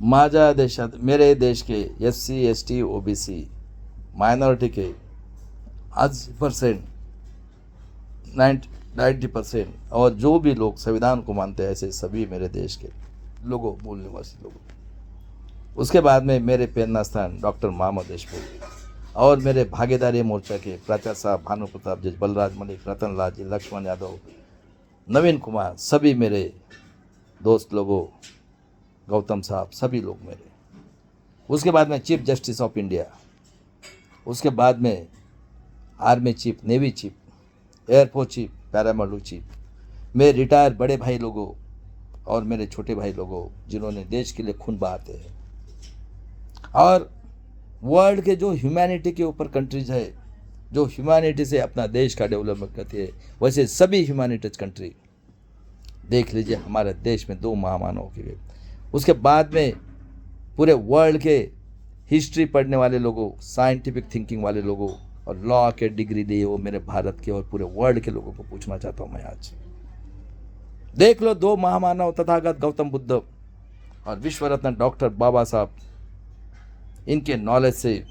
माझ्या देशात मेरे देश के SC ST OBC माइनॉरिटी के आज परसेंट 90% और जो भी लोग संविधान को मानते हैं ऐसे सभी मेरे देश के लोगों, मूल निवासी लोगों। उसके बाद में मेरे प्रेरणा स्थान डॉक्टर मोहम्मद देशमुख और मेरे भागीदारी मोर्चा के प्राचार्य साहब भानु प्रताप जी, बलराज मलिक, रतन लाल जी, लक्ष्मण यादव, नवीन कुमार, सभी मेरे दोस्त लोगों, गौतम साहब, सभी लोग मेरे। उसके बाद में चीफ जस्टिस ऑफ इंडिया, उसके बाद में army chief, navy chief, air force chief, paramilitary chief, मेरे रिटायर बड़े भाई लोगों और मेरे छोटे भाई लोगों जिन्होंने देश के लिए खून बहाते हैं। और वर्ल्ड के जो ह्यूमैनिटी के ऊपर कंट्रीज है, जो ह्यूमैनिटी से अपना देश का डेवलपमेंट करती है, वैसे सभी ह्यूमैनिटीज कंट्री देख लीजिए हमारे देश में 2 महामानव के गए। उसके बाद में पूरे वर्ल्ड के हिस्ट्री पढ़ने वाले लोगों, साइंटिफिक थिंकिंग वाले लोगों और लॉ के डिग्री लिए वो मेरे भारत के और पूरे वर्ल्ड के लोगों को पूछना चाहता हूँ मैं आज। देख लो 2 महामानव तथागत गौतम बुद्ध और विश्व रत्न डॉक्टर बाबा साहब, इनके नॉलेज से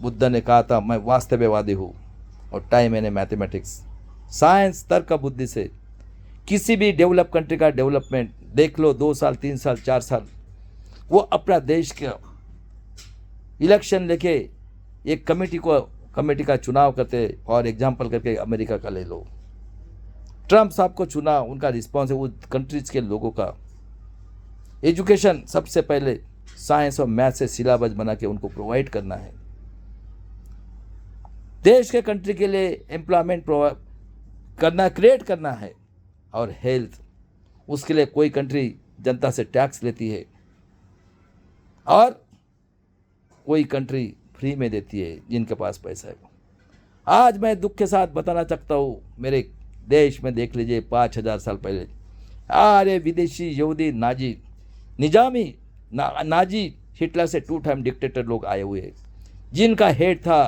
बुद्ध ने कहा था मैं वास्तववादी हूँ और टाइम एंड मैथमेटिक्स, साइंस, तर्क बुद्धि से किसी भी डेवलप कंट्री का डेवलपमेंट देख लो 2 साल 3 साल 4 साल वो अपना देश का इलेक्शन लेके एक कमेटी का चुनाव करते। फॉर एग्जाम्पल करके अमेरिका का ले लो, ट्रम्प साहब को चुना, उनका रिस्पॉन्स है वो कंट्रीज के लोगों का एजुकेशन सबसे पहले साइंस और मैथ से सिलेबस बना के उनको प्रोवाइड करना है। देश के कंट्री के लिए एम्प्लॉयमेंट करना, क्रिएट करना है। और हेल्थ, उसके लिए कोई कंट्री जनता से टैक्स लेती है और कोई कंट्री फ्री में देती है जिनके पास पैसा है। आज मैं दुख के साथ बताना चाहता हूँ, मेरे देश में देख लीजिए 5000 साल पहले अरे विदेशी यहूदी नाजी निजामी नाजी हिटलर से 2 टाइम डिक्टेटर लोग आए हुए हैं, जिनका हेड था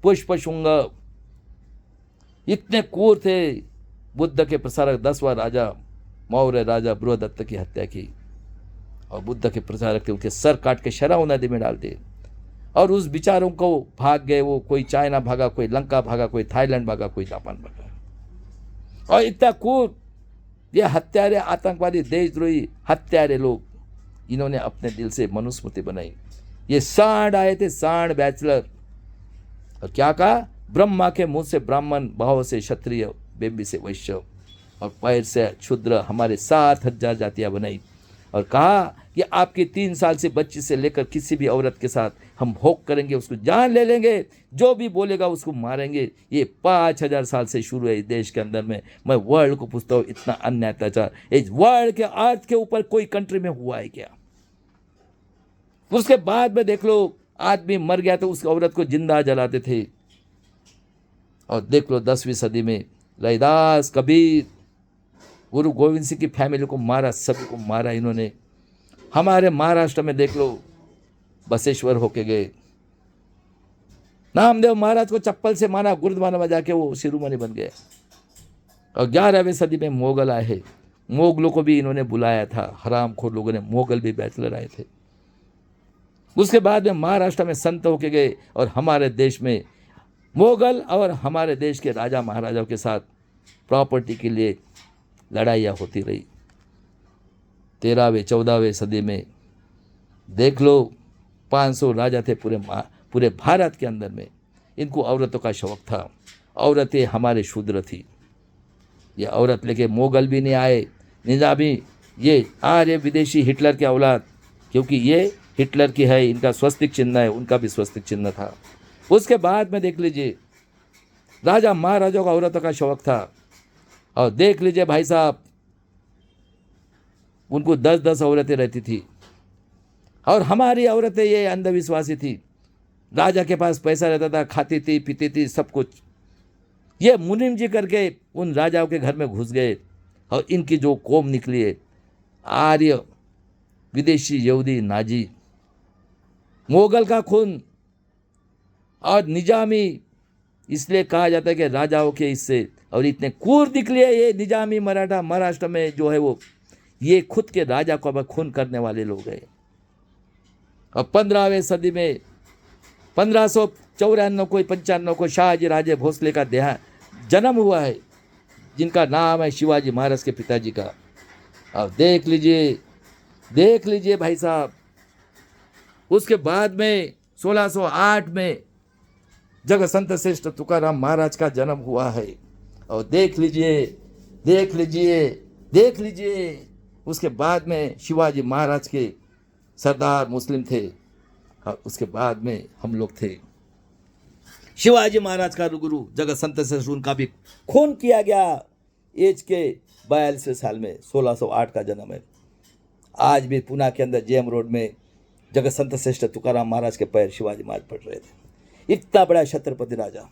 पुष्पशुंग। इतने क्रूर थे, बुद्ध के प्रसारक 10वां राजा मौर्य राजा बृहदत्त की हत्या की और बुद्ध के प्रचारक थे उनके सर काट के शराव नदी में डाल दिए और उस बिचारों को भाग गए। वो कोई चाइना भागा, कोई लंका भागा, कोई थाईलैंड भागा, कोई जापान भागा। और इतना क्रूर ये हत्यारे, आतंकवादी, देशद्रोही हत्यारे लोग, इन्होंने अपने दिल से मनुस्मृति बनाई। ये सांड आए थे, सांड बैचलर, और क्या कहा, ब्रह्मा के मुंह से ब्राह्मण, भाव से क्षत्रिय, बेबी से वैश्य और पैर से क्षुद्र, हमारे 7000 जातियां बनाई और कहा कि आपकी 3 साल से बच्ची से लेकर किसी भी औरत के साथ हम भोग करेंगे, उसको जान ले लेंगे, जो भी बोलेगा उसको मारेंगे। ये 5000 साल से शुरू है इस देश के अंदर में। मैं वर्ल्ड को पूछता हूँ, इतना अन्याय अत्याचार इस वर्ल्ड के अर्थ के ऊपर कोई कंट्री में हुआ है क्या? उसके बाद में देख लो, आदमी मर गया तो उस औरत को जिंदा जलाते थे। और देख लो 10वीं सदी में रैदास, कबीर, गुरु गोविंद सिंह की फैमिली को मारा, सभी को मारा इन्होंने। हमारे महाराष्ट्र में देख लो, बसेश्वर होके गए, नामदेव महाराज को चप्पल से मारा, गुरुद्वारा में जाके वो शिरोमणि बन गए। और 11वीं सदी में मोगल आए, मोगलों को भी इन्होंने बुलाया था, हरामखोर लोगों ने, मोगल भी बैचलर आए थे। उसके बाद में महाराष्ट्र में संत होके गए और हमारे देश में मोगल और हमारे देश के राजा महाराजाओं के साथ प्रॉपर्टी के लिए लड़ाइयाँ होती रही। 13वीं 14वीं सदी में देख लो 500 राजा थे पूरे भारत के अंदर में। इनको औरतों का शौक था, औरतें हमारे शूद्र थी। ये औरत लेके मोगल भी नहीं आए, निजामी, ये आर्य विदेशी हिटलर के औलाद, क्योंकि ये हिटलर की है, इनका स्वस्तिक चिन्ह है, उनका भी स्वस्तिक चिन्ह था। उसके बाद में देख लीजिए राजा महाराजाओं का औरतों का शौक था। और देख लीजिए भाई साहब, उनको 10-10 औरतें रहती थी और हमारी औरतें ये अंधविश्वासी थी। राजा के पास पैसा रहता था, खाती थी, पीती थी, सब कुछ। ये मुनिम जी करके उन राजाओं के घर में घुस गए और इनकी जो कौम निकली है, आर्य विदेशी यहूदी नाजी, मोगल का खून और निजामी, इसलिए कहा जाता है कि राजाओं के इससे, और इतने क्रूर निकले ये निजामी मराठा महाराष्ट्र में जो है वो, ये खुद के राजा को अब खून करने वाले लोग हैं। और 15वीं सदी में 1594 को 95 को शाहजी राजे भोसले का जन्म हुआ है, जिनका नाम है शिवाजी महाराज के पिताजी का। अब देख लीजिए भाई साहब, उसके बाद में 1608 में जगत संत श्रेष्ठ तुकाराम महाराज का जन्म हुआ है। और देख लीजिए उसके बाद में शिवाजी महाराज के सरदार मुस्लिम थे, और उसके बाद में हम लोग थे। शिवाजी महाराज का गुरु जगत संत श्रेष्ठ, उनका भी खून किया गया एज के 42वें साल में, 1608 का जन्म है। आज भी पुणे के अंदर जेएम रोड में जगत संत श्रेष्ठ तुकाराम महाराज के पैर शिवाजी महाराज पड़ रहे थे। इतना बड़ा छत्रपति राजा।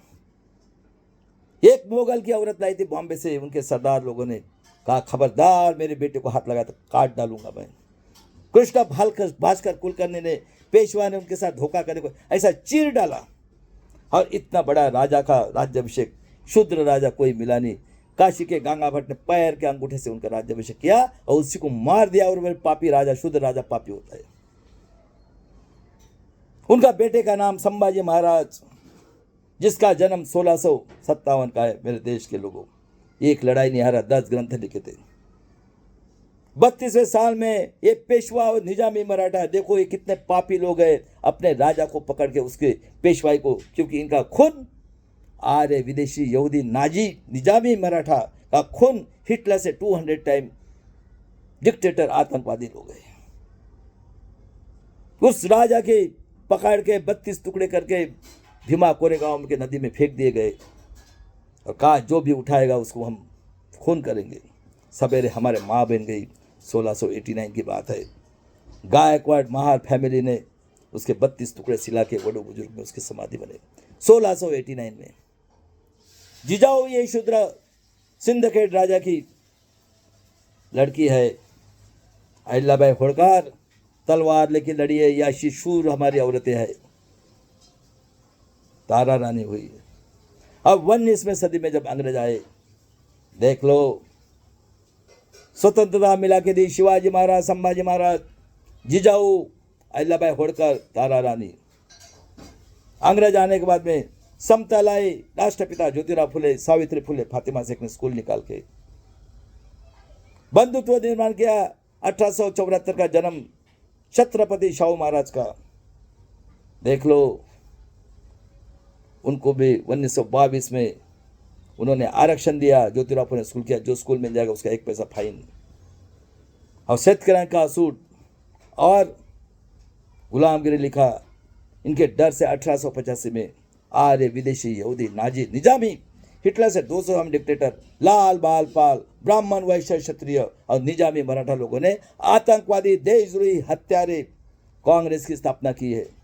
एक मुगल की औरत लाई थी बॉम्बे से, उनके सरदार लोगों ने कहा खबरदार मेरे बेटे को हाथ लगा तो काट डालूंगा मैं। कृष्ण भास्कर कुलकर्णी ने, पेशवा ने उनके साथ धोखा करने को ऐसा चीर डाला, और इतना बड़ा राजा का राज्याभिषेक, शूद्र राजा कोई मिला नहीं। काशी के गंगा भट्ट ने पैर के अंगूठे से उनका राज्याभिषेक किया और उसी को मार दिया, और वह पापी राजा, शूद्र राजा पापी होता है। उनका बेटे का नाम संभाजी महाराज, जिसका जन्म 1657 का है। मेरे देश के लोगों, एक लड़ाई नहीं हारा, 10 ग्रंथ लिखे थे। 32वें साल में ये पेशवा और निजामी मराठा, देखो ये कितने पापी लोग हैं, अपने राजा को पकड़ के उसके पेशवाई को, क्योंकि इनका खून आर्य विदेशी यहूदी नाजी निजामी मराठा का खून हिटलर से 200 टाइम डिक्टेटर आतंकवादी लोग हैं। उस राजा के पकड़ के 32 टुकड़े करके भीमा कोरेगांव के नदी में फेंक दिए गए, और कहा जो भी उठाएगा उसको हम खून करेंगे। सवेरे हमारे माँ बन गई। 1689 की बात है। गायकवाड़ महार फैमिली ने उसके 32 टुकड़े सिला के बड़ो बुजुर्ग में उसकी समाधि बने 1689 में। जिजाऊ ये शूद्र सिंदखेड़ राजा की लड़की है। अहिल्याबाई होळकर तलवार लेके लड़ी है, या शिशूर हमारी औरतें हैं। तारा रानी हुई है। अब 19वीं सदी में जब अंग्रेज आए, देख लो, स्वतंत्रता मिला के दी शिवाजी महाराज, संभाजी महाराज, जिजाऊ, अहिल्याबाई होळकर, तारा रानी। अंग्रेज आने के बाद में समता लाई, राष्ट्रपिता ज्योतिराव फुले, सावित्री फुले, फातिमा शेख ने स्कूल निकाल के बंधुत्व निर्माण किया। 1874 का जन्म छत्रपति शाहू महाराज का, देख लो। उनको भी 1922 में उन्होंने आरक्षण दिया, ज्योतिराव फुले स्कूल किया, जो स्कूल मिल जाएगा उसका 1 पैसा फाइन। और शेतकऱ्यांका सूट और गुलामगिरी लिखा। इनके डर से 1885 में आर्य विदेशी यहूदी नाजी निजामी हिटलर से 200 हम डिक्टेटर, लाल बाल पाल, ब्राह्मण वैश्य क्षत्रिय और निजामी मराठा लोगों ने आतंकवादी देशद्रोही हत्यारे कांग्रेस की स्थापना की है।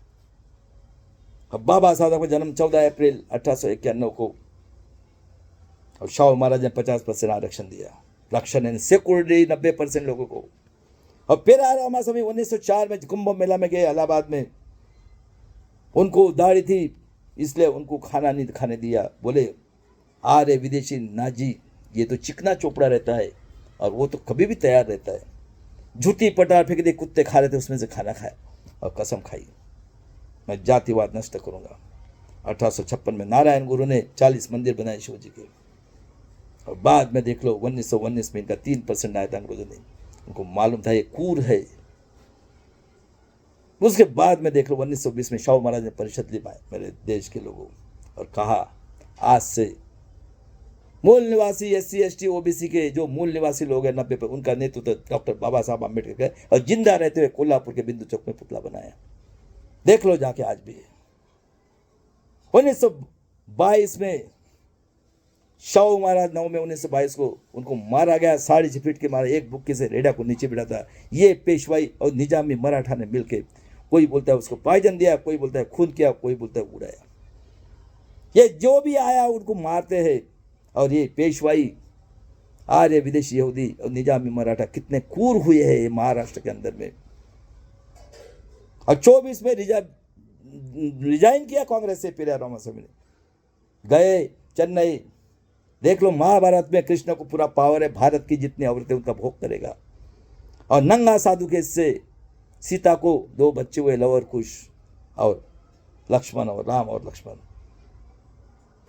बाबा साहब का जन्म 14 अप्रैल 1891 को, और शाहू महाराज ने 50% आरक्षण दिया। रक्षण यानी सिक्योरिटी 90% लोगों को। और फिर रामा स्वामी 1904 में कुंभ मेला में गए इलाहाबाद में। उनको दाढ़ी थी, इसलिए उनको खाना नहीं खाने दिया। बोले आर्य विदेशी नाजी, ये तो चिकना चोपड़ा रहता है, और वो तो कभी भी तैयार रहता है। झूठी पटार फेंक दे, कुत्ते खा रहे थे, उसमें से खाना खाया और कसम खाई, मैं जातिवाद नष्ट करूंगा। 1856 में नारायण गुरु ने 40 मंदिर बनाए शिव जी के। और बाद में देख लो 1919 में इनका 3% आया था अंग्रेजों ने। उनको मालूम था ये कूर है। उसके बाद में देख लो 1920 में शाहू महाराज ने परिषद ली मेरे देश के लोगों, और कहा आज से मूल निवासी SC ST OBC के जो मूल निवासी लोग हैं 90 पर, उनका नेतृत्व डॉक्टर बाबा साहब अम्बेडकर के, और जिंदा रहते हुए कोल्हापुर के बिंदु चौक में पुतला बनाया। देख लो जाके आज भी है। 1922 में शाहू महाराज 9 में 1922 को उनको मारा गया, साड़ी झपीट के मारा, एक बुक्के से रेडा को नीचे बिठा था। ये पेशवाई और निजामी मराठा ने मिलके, कोई बोलता है उसको पॉइजन दिया, कोई बोलता है खून किया, कोई बोलता है उड़ाया। ये जो भी आया उनको मारते हैं। और ये पेशवाई आर्य विदेशी यहूदी और निजामी मराठा कितने क्रूर हुए हैं ये महाराष्ट्र के अंदर में। और 24 में रिजाइन किया कांग्रेस से पेरियार रामास्वामी ने, गए चेन्नई। देख लो महाभारत में कृष्ण को पूरा पावर है, भारत की जितनी औरतें उनका भोग करेगा। और नंगा साधु के से सीता को 2 बच्चे हुए, लव और कुश और लक्ष्मण और राम और लक्ष्मण।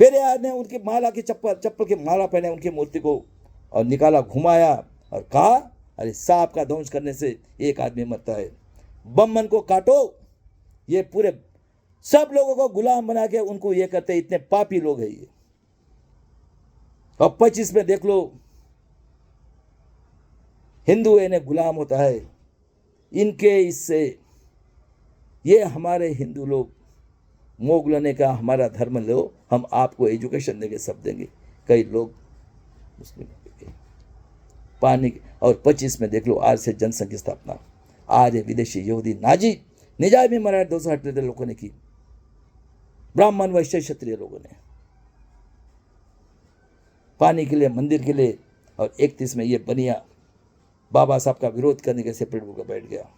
पेरियार ने उनकी माला की चप्पल की माला पहने उनकी मूर्ति को और निकाला, घुमाया और कहा, अरे सांप का दंश करने से एक आदमी मरता है, बम्मन को काटो। ये पूरे सब लोगों को गुलाम बना के उनको ये करते, इतने पापी लोग हैं ये। और 25 में देख लो, हिंदू इन्हें गुलाम होता है इनके इससे। ये हमारे हिंदू लोग मोगलों ने कहा हमारा धर्म लो, हम आपको एजुकेशन देंगे, सब देंगे। कई लोग मुस्लिम पानी। और 25 में देख लो, आज से जनसंघ की स्थापना। आज विदेशी यहूदी नाजी निजामी मराठा 278 लोगों ने की, ब्राह्मण वैश्य क्षत्रिय लोगों ने पानी के लिए, मंदिर के लिए। और 31 में ये बनिया बाबा साहब का विरोध करने के सेपरेट होकर बैठ गया।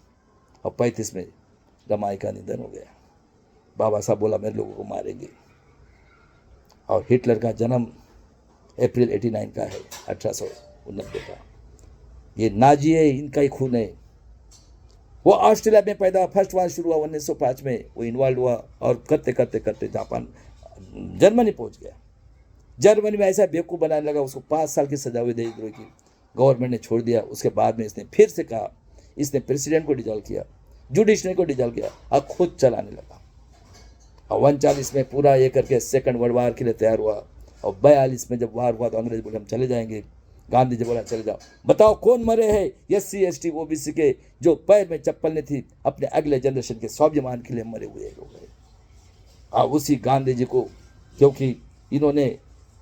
और 35 में रमाई का निधन हो गया। बाबा साहब बोला मेरे लोगों को मारेंगे। और हिटलर का जन्म अप्रैल 89 का है, 1890 का। ये नाजी है, इनका ही खून है। वो ऑस्ट्रेलिया में पैदा, फर्स्ट वार शुरू हुआ 1905 में, वो इन्वॉल्व हुआ और करते करते करते जापान, जर्मनी पहुंच गया। जर्मनी में ऐसा बेवकूफ़ बनाने लगा, उसको 5 साल की सजा हुई देशद्रोह की। गवर्नमेंट ने छोड़ दिया। उसके बाद में इसने फिर से कहा, इसने प्रेसिडेंट को डिजॉल्व किया, जुडिशरी को डिजॉल्व किया और खुद चलाने लगा। और 1940 में पूरा ये करके सेकंड वर्ल्ड वार के लिए तैयार हुआ। और 42 में जब वार हुआ तो अंग्रेज बोले हम चले जाएंगे। गांधी जी बोला चले जाओ। बताओ कौन मरे हैं? SC ST OBC के जो पैर में चप्पल नहीं थी, अपने अगले जनरेशन के स्वाभिमान के लिए मरे हुए लोग हैं। और उसी गांधी जी को, क्योंकि इन्होंने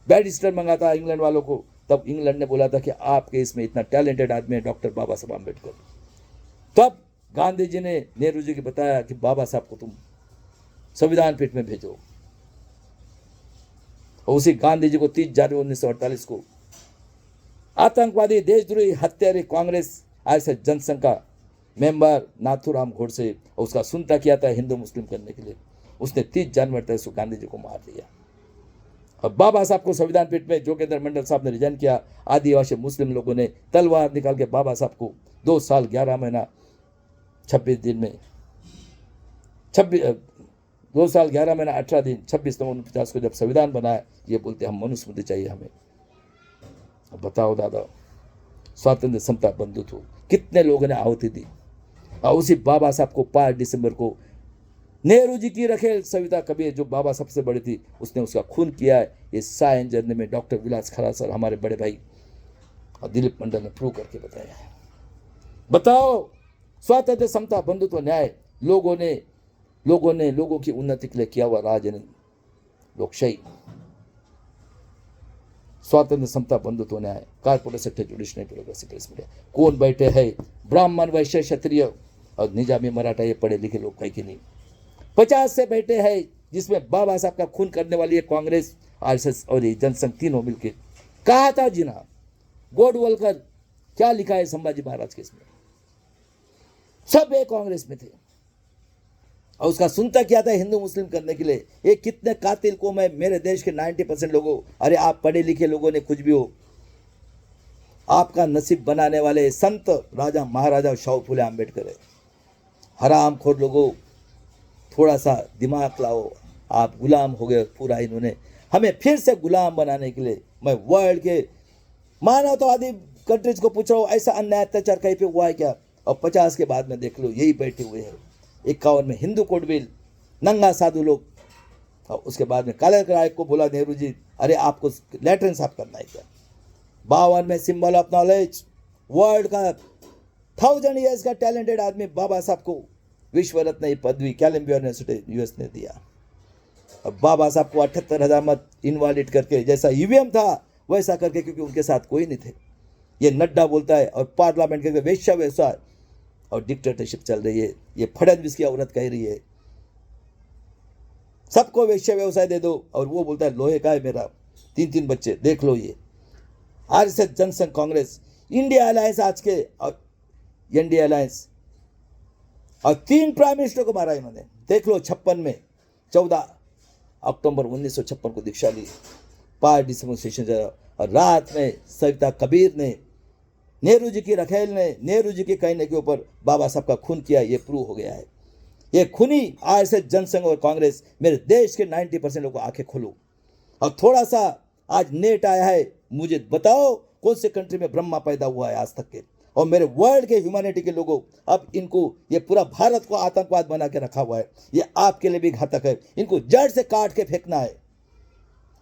बैरिस्टर मंगा था इंग्लैंड वालों को, तब इंग्लैंड ने बोला था कि आपके इसमें इतना टैलेंटेड आदमी है डॉक्टर बाबा साहब अम्बेडकर। तब गांधी जी ने नेहरू जी को बताया कि बाबा साहब को तुम संविधान पीठ में भेजो। और उसी गांधी जी को 30 जनवरी 1948 को आतंकवादी, देशद्रोही, हत्यारे कांग्रेस ऐसे जनसंघ का मेंबर नाथूराम गोडसे, और उसका सुनता किया था हिंदू मुस्लिम करने के लिए। उसने 30 जनवरी तक गांधी जी को मार दिया। और बाबा साहब को संविधान पीठ में जोगेंद्र मंडल साहब ने रिजाइन किया। आदिवासी मुस्लिम लोगों ने तलवार निकाल के बाबा साहब को 2 साल 11 महीना 26 दिन में 2 साल 11 महीना 18 दिन 26 नवंबर 1950 को जब संविधान बनाया, ये बोलते हम मनुस्मृति चाहिए हमें। अब बताओ दादा, स्वातंत्र समता बंधुत्व कितने लोगों ने आहुति दी। और उसी बाबा साहब को 5 दिसंबर को नेहरू जी की रखेल सविता कबीर, जो बाबा सबसे बड़ी थी, उसने उसका खून किया है। ये सायन जर्नी में डॉक्टर विलास खरा सर, हमारे बड़े भाई और दिलीप मंडल ने प्रूव करके बताया है। बताओ, स्वातंत्र समता बंधुत्व न्याय, लोगों ने लोगों की उन्नति के लिए किया हुआ राजनीति, लोकशाही, स्वातंत्र समता बंधुत्व न्याय, corporate sector, judiciary, progressive press media. कौन बैठे हैं? ब्राह्मण वैश्य क्षत्रिय और निजामी मराठा, ये पढ़े लिखे लोग कहीं की नहीं। 50 से बैठे हैं, जिसमें बाबा साहब का खून करने वाली है कांग्रेस, RSS और ये जनसंघ, तीनों मिलकर। कहा था जिना गोडवलकर, क्या लिखा है संभाजी महाराज के इसमें, सब एक कांग्रेस में थे। और उसका सुनता क्या था हिंदू मुस्लिम करने के लिए। ये कितने कातिल को मैं, मेरे देश के 90% लोगों, अरे आप पढ़े लिखे लोगों ने कुछ भी हो, आपका नसीब बनाने वाले संत राजा महाराजा शाहू फुले अम्बेडकर है। हराम खोर लोगों, थोड़ा सा दिमाग लाओ, आप गुलाम हो गए पूरा। इन्होंने हमें फिर से गुलाम बनाने के लिए, मैं वर्ल्ड के मानवतावादी कंट्रीज को पूछ रहा हूँ, ऐसा अन्याय अत्याचार कहीं पे हुआ है क्या? और 50 के बाद में देख लो, यही बैठे हुए हैं। 51 में हिंदू कोड बिल, नंगा साधु लोग। और उसके बाद में काले राय को बोला नेहरू जी, अरे आपको लैट्रिन साफ करना है क्या? 52 में सिंबल ऑफ नॉलेज, वर्ल्ड का 1000 ईयर्स का टैलेंटेड आदमी बाबा साहब को विश्व रत्न पदवी कोलंबिया यूनिवर्सिटी US ने दिया। अब बाबा साहब को 78,000 मत इनवैलिड करके, जैसा EVM था वैसा करके, क्योंकि उनके साथ कोई नहीं थे। ये नड्डा बोलता है, और पार्लियामेंट के वेश्या व्यवसाय और डिक्टेटरशिप चल रही है। ये फडणवीस की औरत कह रही है सबको वेश्या व्यवसाय दे दो, और वो बोलता है लोहे का है मेरा, 3 बच्चे। देख लो, ये RSS, Jansangh, Congress, India alliance, आज के और NDA अलायंस, और 3 प्राइम मिनिस्टर को मारा इन्होंने। देख लो, 56 में 14 अक्टूबर 1956 को दीक्षा ली, 5 दिसंबर सेशन, और रात में सविता कबीर ने नेहरू जी की रखेल ने नेहरू जी के कहने के ऊपर बाबा साहब का खून किया, ये प्रूव हो गया है। ये खूनी आरएसएस, जनसंघ और कांग्रेस, मेरे देश के 90% लोगों को आंखें खोलो। और थोड़ा सा आज नेट आया है, मुझे बताओ कौन से कंट्री में ब्रह्मा पैदा हुआ है आज तक के। और मेरे वर्ल्ड के ह्यूमैनिटी के लोगों, अब इनको ये पूरा भारत को आतंकवाद बना के रखा हुआ है, ये आपके लिए भी घातक है। इनको जड़ से काट के फेंकना है।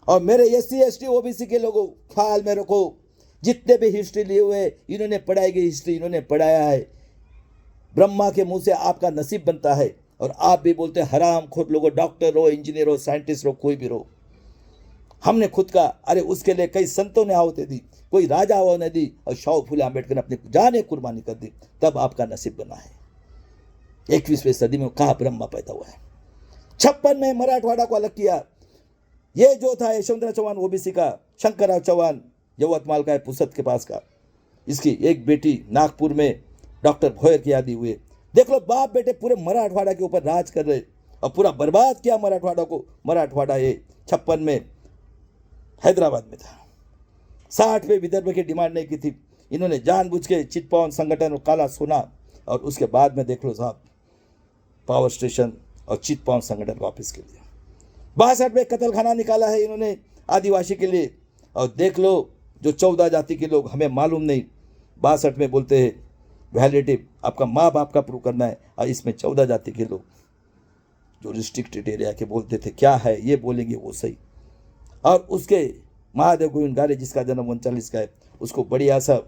और मेरे SC ST OBC के लोगों, ख्याल में रखो, जितने भी हिस्ट्री लिए हुए, इन्होंने पढ़ाई गई हिस्ट्री इन्होंने पढ़ाया है। ब्रह्मा के मुंह से आपका नसीब बनता है। और आप भी बोलते हैं हराम खोर लोगों, डॉक्टर हो, इंजीनियर हो, साइंटिस्ट हो, कोई भी हो। हमने खुद का, अरे उसके लिए कई संतों ने आहुति दी, कोई राजाओं ने दी, और शाह फूले अम्बेडकर ने अपनी जाने कुर्बानी कर दी, तब आपका नसीब बना है। 21वीं सदी में कहाँ ब्रह्मा पैदा हुआ है। 56 में मराठवाड़ा को अलग किया। ये जो था यशवंतराव चौहान OBC का, शंकरराव चौहान यवतमाल का है, पुसद के पास का, इसकी एक बेटी नागपुर में डॉक्टर भोयर की यादी हुए। देख लो, बाप बेटे पूरे मराठवाड़ा के ऊपर राज कर रहे और पूरा बर्बाद किया मराठवाड़ा को। मराठवाड़ा ये 56 में हैदराबाद में था। 60 में विदर्भ की डिमांड नहीं की थी। इन्होंने जानबूझ के चिटपाउन संगठन और काला सोना, और उसके बाद में देख लो साहब, पावर स्टेशन और चिटपाउन संगठन वापस के लिए। 62 में कत्लखाना निकाला है इन्होंने आदिवासी के लिए। और देख लो, जो 14 जाति के लोग, हमें मालूम नहीं, 62 में बोलते हैं वैलिडेटिव, आपका माँ बाप का प्रूव करना है। और इसमें 14 जाति के लोग जो रिस्ट्रिक्टेड एरिया के बोलते थे, क्या है ये बोलेंगे वो सही। और उसके महादेव गोविंद गारे, जिसका जन्म 39 का है, उसको बड़ी आशा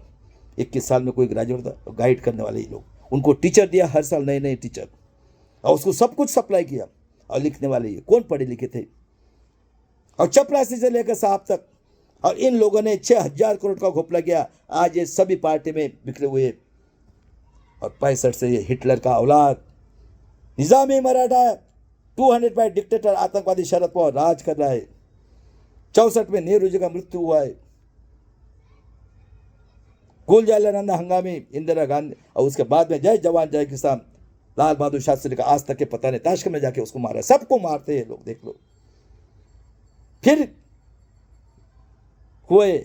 21 साल में कोई ग्रेजुएट था, गाइड करने वाले ही लोग, उनको टीचर दिया हर साल, नए नए टीचर, और उसको सब कुछ सप्लाई किया। और लिखने वाले ये कौन पढ़े लिखे थे, और चपरासी से लेकर साहब तक। और इन लोगों ने 6000 करोड़ का घोपला किया। आज ये सभी पार्टी में बिखरे हुए। और 65 से ये हिटलर का औलाद निजामी मराठा 200 डिक्टेटर आतंकवादी शरद पवार राज कर रहा है। 64 में नेहरू जी का मृत्यु हुआ है। गुलजारीलाल हंगामी, इंदिरा गांधी, और उसके बाद में जय जवान जय किसान, लाल बहादुर शास्त्री का आज तक के पता नहीं, ताशकंद में जाके उसको मारा। सबको मारते हैं लोग, देख लो। फिर हुए,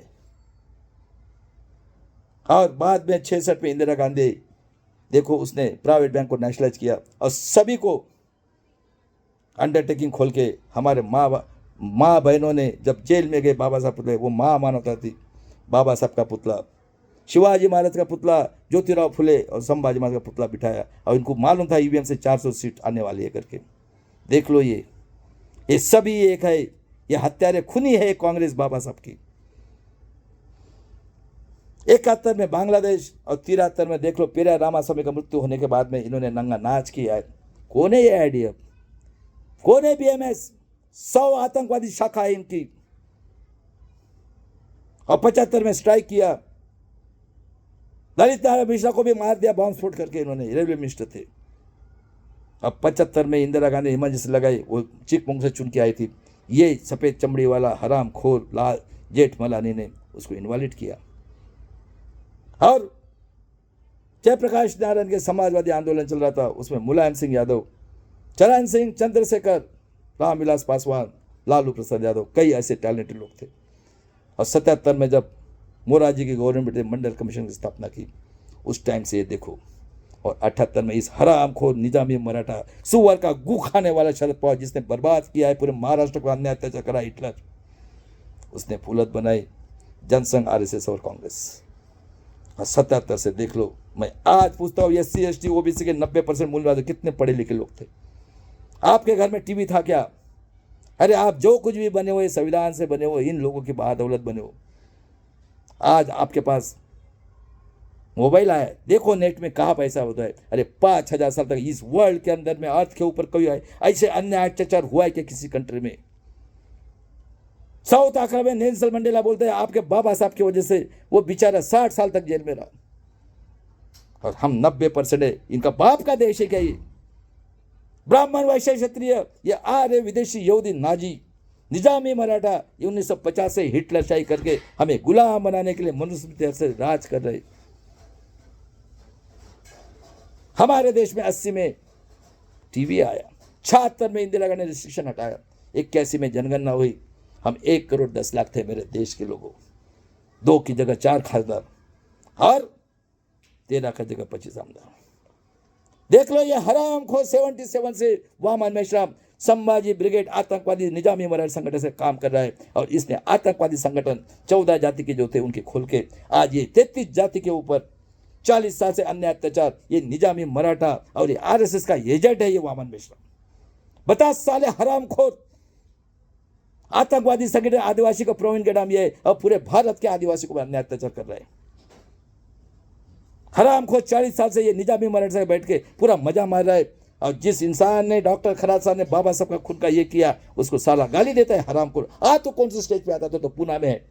और बाद में 66 में इंदिरा गांधी, देखो उसने प्राइवेट बैंक को नेशनलाइज किया और सभी को अंडरटेकिंग खोल के, हमारे माँ बहनों ने जब जेल में गए, बाबा साहब पुतले, वो माँ मानवता थी। बाबा साहब का पुतला, शिवाजी महाराज का पुतला, ज्योतिराव फुले और संभाजी महाराज का पुतला बिठाया। और इनको मालूम था EVM से 400 सीट आने वाली है करके। देख लो, ये सभी एक है। ये हत्यारे खूनी है कांग्रेस बाबा साहब की। 71 में बांग्लादेश और 73 में देख लो पेरियार रामास्वामी का मृत्यु होने के बाद में इन्होंने नंगा नाच किया है। कौन है ये IDF, कौन है BMS? 100 आतंकवादी शाखा है इनकी। और 75 में स्ट्राइक किया, ललित नारायण मिश्रा को भी मार दिया बॉम्ब स्फोट करके, इन्होंने रेलवे मिनिस्टर थे। अब 75 में इंदिरा गांधी इमरजेंसी लगाई, वो चिकमंग से चुन के आई थी। ये सफेद चमड़ी वाला हराम खोर लाल जेठमलानी ने उसको इनवैलिड किया। और जयप्रकाश नारायण के समाजवादी आंदोलन चल रहा था, उसमें मुलायम सिंह यादव, चरण सिंह, चंद्रशेखर, रामविलास पासवान, लालू प्रसाद यादव, कई ऐसे टैलेंटेड लोग थे। और 77 में जब मोरारजी की गवर्नमेंट ने मंडल कमीशन की स्थापना की, उस टाइम से ये देखो। और 78 में इस हरामखोर निजामी मराठा सुअर का गू खाने वाला शरद पवार, जिसने बर्बाद किया है पूरे महाराष्ट्र को, अन्याय अत्याचार करा हिटलर, उसने फूलत बनाई जनसंघ, RSS और कांग्रेस। और 77 से देख लो, मैं आज पूछता हूँ SC ST OBC के 90% मूल्यवादी कितने पढ़े लिखे लोग थे? आपके घर में टीवी था क्या? अरे आप जो कुछ भी बने हुए, संविधान से बने हुए, इन लोगों की बहादौलत बने हो। आज आपके पास मोबाइल आया, देखो नेट में कहाँ पैसा होता है। अरे 5000 साल तक इस वर्ल्ड के अंदर में, अर्थ के ऊपर कोई ऐसे अन्याय अत्याचार हुआ है क्या किसी कंट्री में? साउथ अफ्रीका में नेल्सन मंडेला बोलते हैं आपके बाबा साहब की वजह से वो बेचारा 60 साल तक जेल में रहा। और हम 90% है, इनका बाप का देश है क्या ये? ब्राह्मण वैश्य क्षत्रिय, ये आर्य विदेशी यहूदी नाजी निजामी मराठा 1950 से हिटलरशाही करके हमें गुलाम बनाने के लिए मनुस्मृति से राज कर रहे। हमारे देश में 80 में टीवी आया, 76 में इंदिरा गांधी ने रिस्ट्रिक्शन हटाया, 81 में जनगणना हुई, हम 1 करोड़ 10 लाख थे मेरे देश के लोगों, 2 की जगह 4 खासदार। और 13 का जगह 25 आमदार। देख लो ये हरामखोर 77 से वामन मेश्राम संभाजी ब्रिगेड आतंकवादी निजामी मराठा संगठन से काम कर रहा है और इसने आतंकवादी संगठन 14 जाति के जो थे उनके खोल के आज ये 33 जाति के ऊपर 40 साल से अन्य अत्याचार, ये निजामी मराठा और ये आरएसएस का एजेंट है ये वामन मेश्राम। बता साले हरामखोर आतंकवादी संगठन आदिवासी का प्रोविन के नाम ये है और पूरे भारत के आदिवासी को अन्य अत्याचार कर रहे हैं। हरामखोर 40 साल से ये निजामी मराठा से बैठ के पूरा मजा मार रहा है और जिस इंसान ने डॉक्टर खराज साहब ने बाबा साहब का खुद का ये किया उसको साला गाली देता है हरामखोर। तो कौन से स्टेज पे आता तो पूना में है,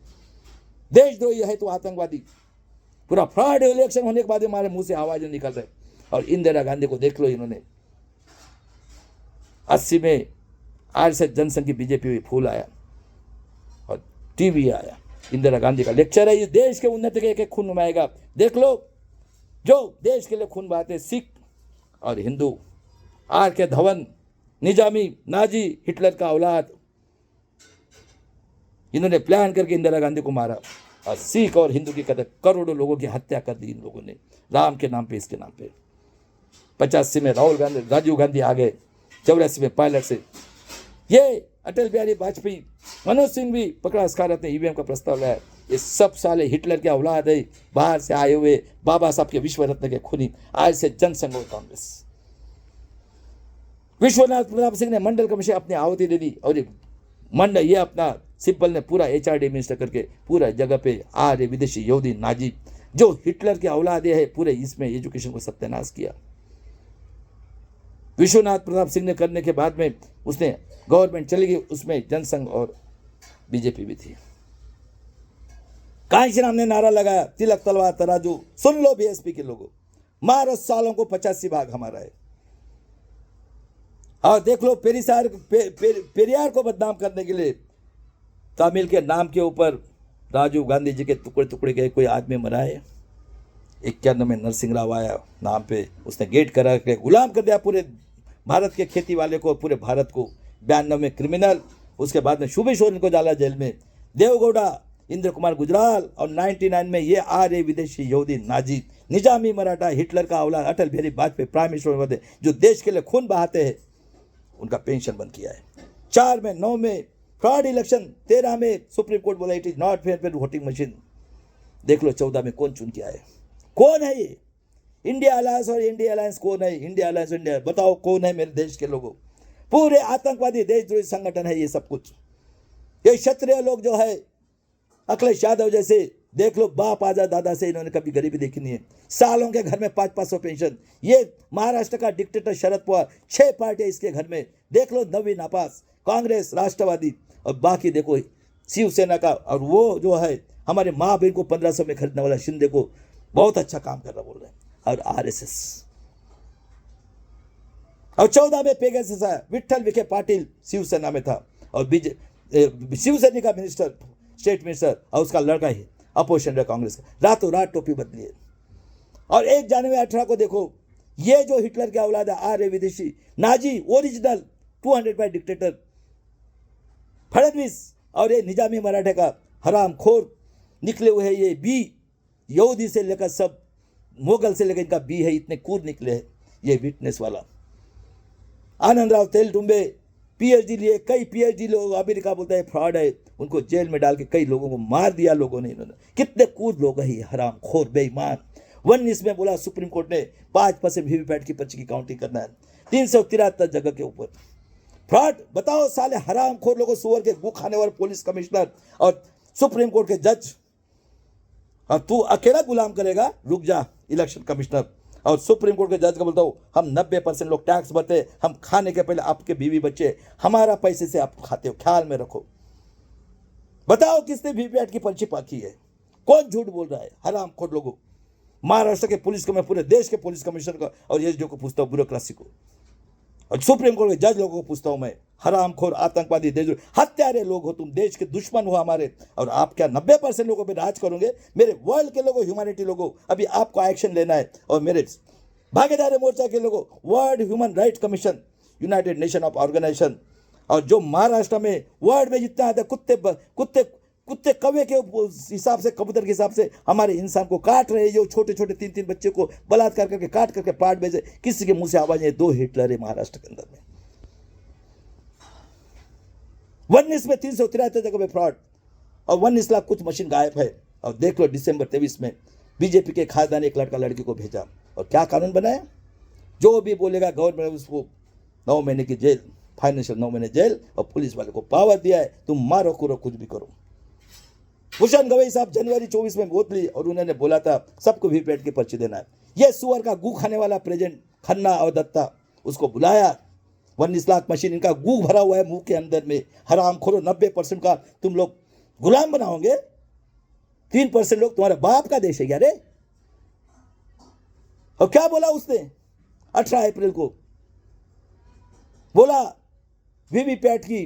देशद्रोही है तो आतंकवादी। पूरा फ्रॉड इलेक्शन होने के बाद हमारे मुंह से आवाज निकल रहे। और इंदिरा गांधी को देख लो, इन्होंने 80 में आरएसएस जनसंघ की बीजेपी हुई, फूल आया और टीवी आया। इंदिरा गांधी का लेक्चर है, ये देश के उन्नति के एक खून नुमाएगा। देख लो जो देश के लिए खून बहाते सिख और हिंदू, आर के धवन, निजामी, नाजी, हिटलर का औलाद, इन्होंने प्लान करके इंदिरा गांधी को मारा और सिख और हिंदू की कदर करोड़ों लोगों की हत्या कर दी इन लोगों ने राम के नाम पे, इसके नाम पे। 85 में राजीव गांधी आ गए, 84 में पायलट से ये अटल बिहारी वाजपेयी, मनोज सिंह भी पकड़ा अस्कारत ने ईवीएम का प्रस्ताव लाया। ये सब साले हिटलर के औलाद है, बाहर से आए हुए बाबा साहब के विश्व रत्न के खूनी आज से जनसंघ और कांग्रेस। विश्वनाथ प्रताप सिंह ने मंडल कमीशन अपनी आहुति दे दी और ये अपना सिब्बल ने पूरा HRD मिनिस्टर करके पूरा जगह पे आर्य विदेशी यहूदी नाजी जो हिटलर के औलादे है पूरे इसमें एजुकेशन को सत्यानाश किया। विश्वनाथ प्रताप सिंह ने करने के बाद में उसने गवर्नमेंट चली गई, उसमें जनसंघ और बीजेपी भी थी। कांशीराम ने नारा लगाया, तिलक तलवार तराजू, सुन लो बीएसपी के लोगों, मारो सालों को 85 भाग हमारा है। और देख लो पेरियार को बदनाम करने के लिए तमिल के नाम के ऊपर राजीव गांधी जी के टुकड़े टुकड़े के कोई आदमी मरा है। 91 में नरसिंह राव आया नाम पे, उसने गेट करा के गुलाम कर दिया पूरे भारत के खेती वाले को, पूरे भारत को। 92 में क्रिमिनल, उसके बाद में शुभी सोरेन को डाला जेल में, देवगौड़ा, इंद्र कुमार गुजराल, और 99 में ये आर्य विदेशी यहूदी नाजी निजामी मराठा हिटलर का औलाद अटल बिहारी वाजपेयी प्राइम मिनिस्टर जो देश के लिए खून बहाते हैं, उनका पेंशन बंद किया है। 4 में 9 में फ्रॉड इलेक्शन, 13 में सुप्रीम कोर्ट बोला it is not fair voting machine. देख लो 14 में कौन चुन के आए, कौन है ये इंडिया अलायंस? और इंडिया अलायंस कौन है? इंडिया अलायंस इंडिया, बताओ कौन है मेरे देश के लोगों? पूरे आतंकवादी देशद्रोही संगठन है ये सब कुछ। ये क्षत्रिय लोग जो है अखिलेश यादव जैसे, देख लो बाप आजा दादा से इन्होंने कभी गरीबी देखी नहीं है। सालों के घर में 500-500 पेंशन। ये महाराष्ट्र का डिक्टेटर शरद पवार, 6 पार्टियां इसके घर में। देख लो नवीन आपास, कांग्रेस, राष्ट्रवादी, और बाकी देखो शिवसेना का। और वो जो है हमारे माँ बहन को 1500 में खरीदने वाला शिंदे को बहुत अच्छा काम कर रहा बोल रहे हैं। और आरएसएस। और 14 में पेगासस आया, विठ्ठल विखे पाटिल शिवसेना में था और शिवसेना का मिनिस्टर, स्टेट मिनिस्टर, और उसका लड़का ही अपोजिशन रहा कांग्रेस का। रातों रात टोपी बदली है। और 1 जनवरी 18 को देखो ये जो हिटलर के औलाद है आर्य विदेशी नाजी ओरिजिनल 200 डिक्टेटर फडणवीस और ये निजामी मराठे का हराम खोर निकले हुए हैं। ये बी यहूदी से लेकर सब मुगल से लेकर इनका बी है, इतने कूद निकले हैं। ये विटनेस वाला आनंद राव तेलतुंबे पीएचडी लिए, कई पीएचडी लोग अमेरिका बोलता है फ्रॉड है, उनको जेल में डाल के कई लोगों को मार दिया लोगों ने। इन्होंने कितने कूद लोग है ये हराम खोर बेईमान। 19 में बोला सुप्रीम कोर्ट ने 5% वीवीपैट की पर्ची की काउंटिंग करना है 373 जगह के ऊपर। फ्रॉड, बताओ साले हराम खोर लोगों, सुअर के गु खाने वाले पुलिस कमिश्नर और सुप्रीम कोर्ट के जज, और तू अकेला गुलाम करेगा? रुक जा इलेक्शन कमिश्नर। और सुप्रीम कोर्ट के जज का बोलता हूँ हम 90% लोग टैक्स भरते, हम खाने के पहले आपके बीवी बच्चे हमारा पैसे से आप खाते हो, ख्याल में रखो। बताओ किसने वीवीपैट की पर्ची पाकी है? कौन झूठ बोल रहा है? हराम खोर लोगों। महाराष्ट्र के पुलिस को, मैं पूरे देश के पुलिस कमिश्नर को और एसडीओ को पूछता हूँ, ब्यूरोक्रेसी को, और सुप्रीम कोर्ट के जज लोगों को पूछता हूँ मैं, हराम खोर आतंकवादी देश हत्यारे लोग हो तुम, देश के दुश्मन हो हमारे। और आप क्या 90% लोगों पे राज करोगे? मेरे वर्ल्ड के लोगों, ह्यूमैनिटी लोगों, अभी आपको एक्शन लेना है। और मेरे भागीदारी मोर्चा के लोगों, world human right commission, united nation of organisation, और जो महाराष्ट्र में वर्ल्ड में जितना आता कुत्ते कुत्ते कौवे के हिसाब से, कबूतर के हिसाब से हमारे इंसान को काट रहे हैं, जो छोटे छोटे 3-3 बच्चे को बलात्कार करके काट करके पाट भेजे। किसी के मुंह से आवाज है, 2 हिटलर है महाराष्ट्र के अंदर में। 19 में 373 जगह पे फ्रॉड और 19 लाख कुछ मशीन गायब है। और देख लो दिसंबर 23 में बीजेपी के खासदान एक लड़का लड़की को भेजा और क्या कानून बनाया, जो भी बोलेगा गवर्नमेंट उसको 9 महीने की जेल, फाइनेंशियल 9 महीने जेल, और पुलिस वाले को पावर दिया है तुम मारो करो कुछ भी करो। भूषण गवई साहब जनवरी 24 में वोट ली और उन्होंने बोला था सबको वीवीपैट की पर्ची देना है। ये सुअर का गू खाने वाला प्रेसिडेंट खन्ना और दत्ता उसको बुलाया। 19 लाख मशीन इनका गू भरा हुआ है मुंह के अंदर में। हरामखोरो 90% का तुम लोग गुलाम बनाओगे, 3% लोग तुम्हारे बाप का देश है क्या रे। और क्या बोला उसने 18 अप्रैल को, बोला वीवीपैट की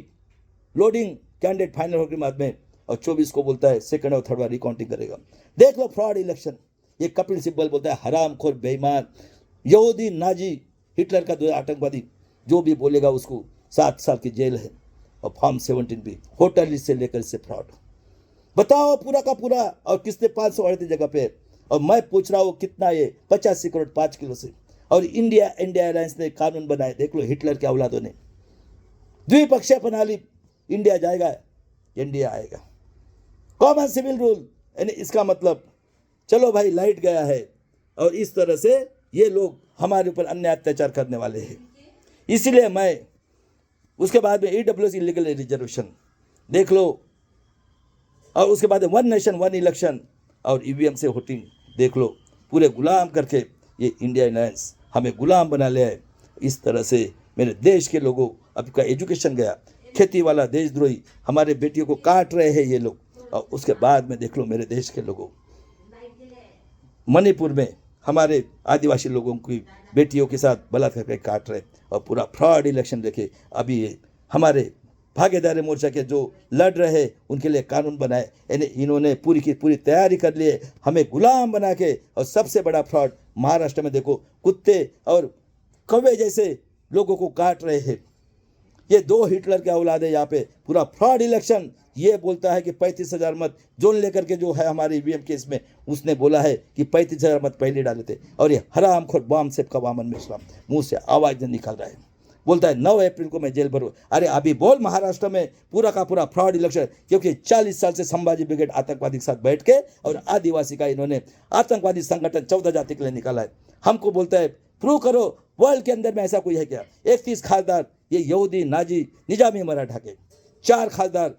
लोडिंग कैंडिडेट फाइनल होने के बाद में, और 24 को बोलता है सेकंड और थर्ड बार रिकाउंटिंग करेगा। देख लो फ्रॉड इलेक्शन। ये कपिल सिब्बल बोलता है हरामखोर बेईमान यहूदी नाजी हिटलर का दो आतंकवादी, जो भी बोलेगा उसको 7 साल की जेल है। और फॉर्म 17 भी होटल लिस्ट से लेकर इससे फ्रॉड। बताओ पूरा का पूरा। और किसने 538 जगह पे, और मैं पूछ रहा हूँ कितना ये 85 करोड़ 5 किलो से। और इंडिया एयरलाइंस ने कानून बनाए, देख लो हिटलर के औलादों ने द्विपक्षीय प्रणाली, इंडिया जाएगा इंडिया आएगा, कॉमन सिविल रूल, यानी इसका मतलब चलो भाई लाइट गया है। और इस तरह से ये लोग हमारे ऊपर अन्याय अत्याचार करने वाले हैं। इसलिए मैं उसके बाद में EWS इलीगल रिजर्वेशन देख लो, और उसके बाद वन नेशन वन इलेक्शन और EVM से वोटिंग देख लो, पूरे गुलाम करके ये इंडिया अलायंस हमें गुलाम बना लिया है। इस तरह से मेरे देश के लोगों अब का एजुकेशन गया, खेती वाला देशद्रोही हमारे बेटियों को काट रहे हैं ये लोग। और उसके बाद में देख लो मेरे देश के लोगों, मणिपुर में हमारे आदिवासी लोगों की बेटियों के साथ बलात्कार करके काट रहे, और पूरा फ्रॉड इलेक्शन देखे। अभी ये हमारे भागीदारी मोर्चा के जो लड़ रहे हैं उनके लिए कानून बनाए, यानी इन्होंने पूरी की पूरी तैयारी कर ली है हमें गुलाम बना के। और सबसे बड़ा फ्रॉड महाराष्ट्र में देखो, कुत्ते और कौवे जैसे लोगों को काट रहे हैं। ये 2 हिटलर के औलाद है यहाँ पे। पूरा फ्रॉड इलेक्शन। ये बोलता है कि 35,000 मत जोन लेकर के जो है हमारे EVM केस में उसने बोला है कि 35,000 मत पहले डाले थे। और ये हरामखोर बॉम्ब सेब का वामन मिश्रा मुंह से आवाज़ नहीं निकाल रहा है, बोलता है 9 अप्रैल को मैं जेल भरूँ। अरे अभी बोल महाराष्ट्र में पूरा का पूरा फ्रॉड इलेक्शन, क्योंकि 40 साल से संभाजी ब्रिगेड आतंकवादी के साथ बैठ के और आदिवासी का इन्होंने आतंकवादी संगठन 14 जाति के लिए निकाला है। हमको बोलता है प्रूव करो वर्ल्ड के अंदर में ऐसा कोई है क्या। 31 खासदार ये यहूदी नाजी निजामी मराठा के, 4 खासदार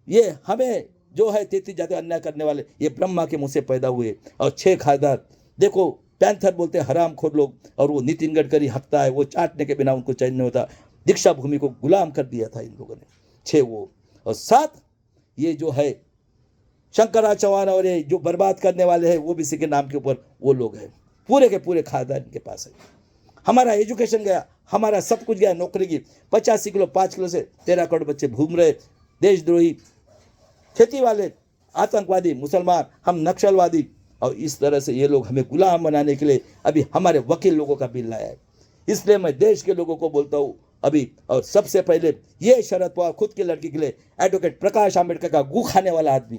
ये हमें जो है 33 जाति अन्याय करने वाले ये ब्रह्मा के मुंह से पैदा हुए, और 6 खासदार देखो पैंथर बोलते हैं हरामखोर लोग। और वो नितिन गडकरी हकता है, वो चाटने के बिना उनको चैन नहीं होता। दीक्षा भूमि को गुलाम कर दिया था इन लोगों ने, 6 वो, और 7 ये जो है शंकरराज चौहान और ये जो बर्बाद करने वाले हैं वो भी इसी के नाम के ऊपर वो लोग हैं। पूरे के पूरे खासदार इनके पास है। हमारा एजुकेशन गया, हमारा सब कुछ गया, नौकरी की 85 किलो 5 किलो से 13 करोड़ बच्चे घूम रहे, देशद्रोही, खेती वाले, आतंकवादी, मुसलमान, हम नक्सलवादी। और इस तरह से ये लोग हमें गुलाम बनाने के लिए अभी हमारे वकील लोगों का बिल लाया है। इसलिए मैं देश के लोगों को बोलता हूँ अभी, और सबसे पहले ये शरद पवार खुद की लड़की के लिए एडवोकेट प्रकाश आंबेडकर का गू खाने वाला आदमी,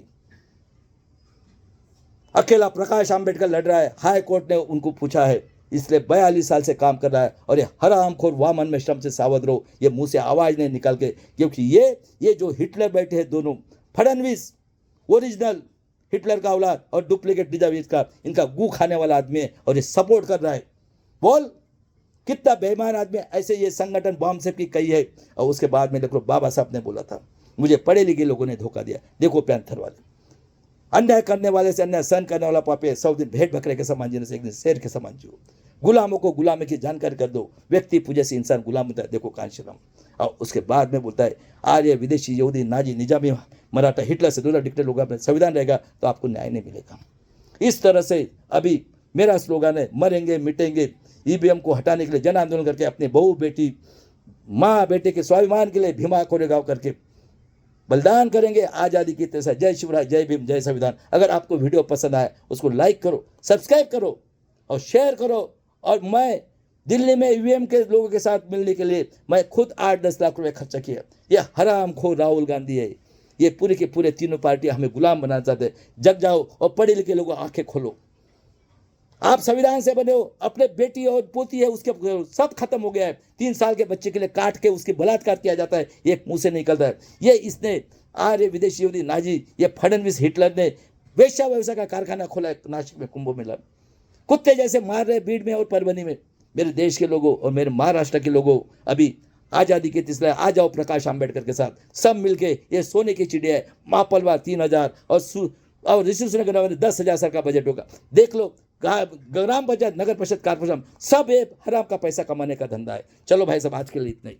अकेला प्रकाश आंबेडकर लड़ रहा है। हाई कोर्ट ने उनको पूछा है, इसलिए 42 साल से काम कर रहा है। और ये हरामखोर वामन में श्रम से सावध रहो, ये मुंह से आवाज नहीं निकाल के, क्योंकि ये जो हिटलर बैठे हैं दोनों, फडणवीस ओरिजिनल हिटलर का औलाद और डुप्लीकेट डिजावीज का, इनका गू खाने वाला आदमी है और ये सपोर्ट कर रहा है। बोल कितना बेईमान आदमी। ऐसे ये संगठन बॉम्ब सेब की कही है। और उसके बाद में देखो बाबा साहब ने बोला था मुझे पढ़े लिखे लोगों ने धोखा दिया। देखो पैंथर वाले अन्याय करने वाले से अन्याय सहन करने वाला पापे 100 दिन भेड़ बकरे के समान जीने से एक दिन शेर के समान जियो। गुलामों को गुलामी की जानकारी कर दो, व्यक्ति पूजे से इंसान गुलाम होता है। देखो कांशीराम। और उसके बाद में बोलता है आर्य विदेशी यहूदी नाजी निजामी मराठा हिटलर से दूसरा डिक्टेटर लोग अपना संविधान रहेगा तो आपको न्याय नहीं मिलेगा। इस तरह से अभी मेरा स्लोगन है मरेंगे मिटेंगे। EVM को हटाने के लिए जन आंदोलन करके अपने बहू बेटी माँ बेटे के स्वाभिमान के लिए भीमा कोरेगांव करके बलिदान करेंगे आज़ादी की तरह। जय शिवराय, जय भीम, जय संविधान। अगर आपको वीडियो पसंद आए उसको लाइक करो, सब्सक्राइब करो और शेयर करो। और मैं दिल्ली में EVM के लोगों के साथ मिलने के लिए मैं खुद 8-10 लाख रुपए खर्चा किया। ये हरामखोर राहुल गांधी है, ये पूरे के पूरे तीनों पार्टियां हमें गुलाम बनाना चाहते हैं। जग जाओ और पढ़े लिखे लोगों आंखें खोलो। आप संविधान से बने हो, अपने बेटी और पोती है उसके सब खत्म हो गया है। 3 साल के बच्चे के लिए काट के उसके बलात्कार किया जाता है, ये मुंह से निकलता है। ये इसने आर्य विदेशी यहूदी नाजी, ये फडणवीस हिटलर ने वेश्या व्यवसाय का कारखाना खोला है नासिक में, कुंभ मेला। कुत्ते जैसे मार रहे बीड़ में और परभनी में। मेरे देश के लोगों और मेरे महाराष्ट्र के लोगों, अभी आज़ादी के तिसरा आ जाओ प्रकाश आंबेडकर के साथ, सब मिलके ये सोने की चिड़िया है। महापलवा 3000 और ऋषि सुनगर 10,000 सर का बजट होगा। देख लो, ग्राम पंचायत, नगर परिषद, कारपोरेशन, सब ये हराम का पैसा कमाने का धंधा है। चलो भाई साहब, आज के लिए इतना ही।